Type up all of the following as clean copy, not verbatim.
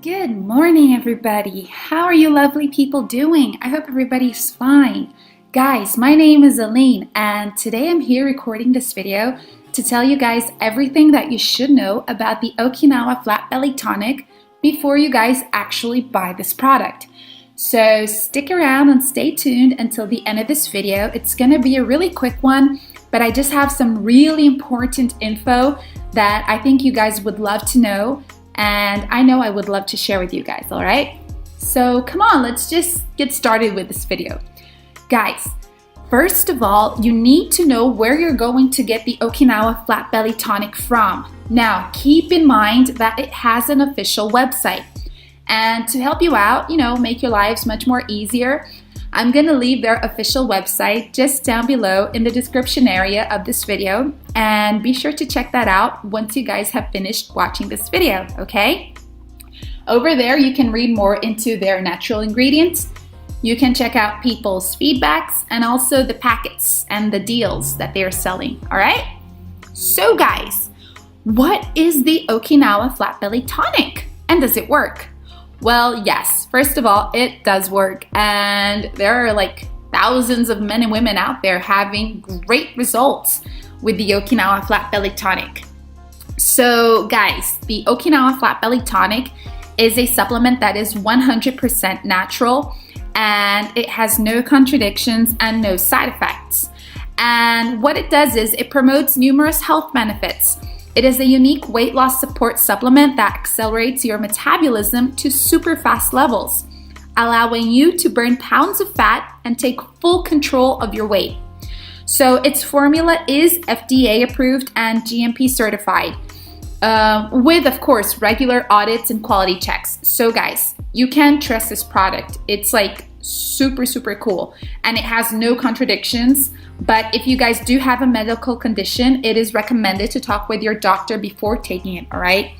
Good morning, everybody. How are you lovely people doing? I hope everybody's fine. Guys, my name is Aline, and today I'm here recording this video to tell you guys everything that you should know about the Okinawa Flat Belly Tonic before you guys actually buy this product. So stick around and stay tuned until the end of this video. It's gonna be a really quick one, but I just have some really important info that I think you guys would love to know. And I know I would love to share with you guys, all right? So come on, let's just get started with this video. Guys, first of all, you need to know where you're going to get the Okinawa Flat Belly Tonic from. Now, keep in mind that it has an official website. And to help you out, make your lives much more easier, I'm gonna leave their official website just down below in the description area of this video, and be sure to check that out once you guys have finished watching this video, okay? Over there, you can read more into their natural ingredients. You can check out people's feedbacks and also the packets and the deals that they are selling, all right? So guys, what is the Okinawa Flat Belly Tonic, and does it work? Well, yes, first of all, it does work, and there are like thousands of men and women out there having great results with the Okinawa Flat Belly Tonic. So guys, the Okinawa Flat Belly Tonic is a supplement that is 100% natural, and it has no contradictions and no side effects. And what it does is it promotes numerous health benefits. It is a unique weight loss support supplement that accelerates your metabolism to super fast levels, allowing you to burn pounds of fat and take full control of your weight. So its formula is FDA approved and GMP certified, with, of course, regular audits and quality checks. So guys, you can trust this product. It's like super cool, and it has no contradictions. But if you guys do have a medical condition, it is recommended to talk with your doctor before taking it, all right?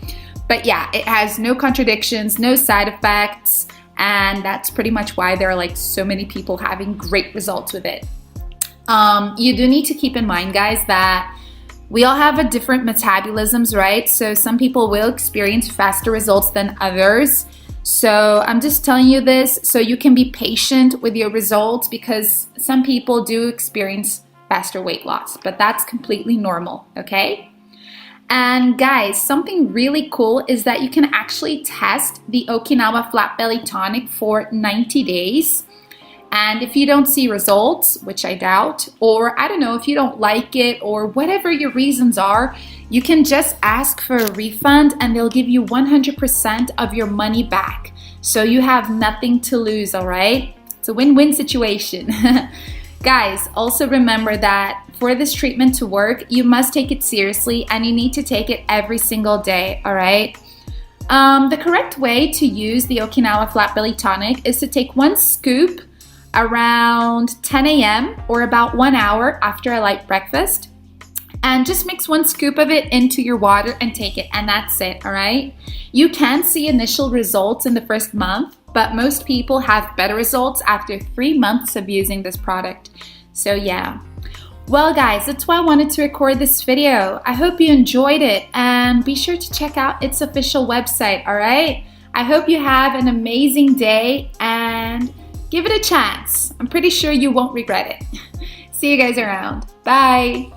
But yeah, it has no contradictions, no side effects, and that's pretty much why there are like so many people having great results with it. You do need to keep in mind, guys, that we all have a different metabolisms, right? So some people will experience faster results than others. So I'm just telling you this so you can be patient with your results, because some people do experience faster weight loss, but that's completely normal, okay? And guys, something really cool is that you can actually test the Okinawa Flat Belly Tonic for 90 days. And if you don't see results, which I doubt, or I don't know, if you don't like it or whatever your reasons are, you can just ask for a refund and they'll give you 100% of your money back. So you have nothing to lose, all right? It's a win-win situation. Guys, also remember that for this treatment to work, you must take it seriously and you need to take it every single day, all right? The correct way to use the Okinawa Flat Belly Tonic is to take 1 scoop around 10 a.m. or about 1 hour after a light breakfast, and just mix 1 scoop of it into your water and take it, and that's it, all right? You can see initial results in the first month, but most people have better results after 3 months of using this product. So yeah. Well guys, that's why I wanted to record this video. I hope you enjoyed it, and be sure to check out its official website, all right? I hope you have an amazing day, and give it a chance. I'm pretty sure you won't regret it. See you guys around. Bye.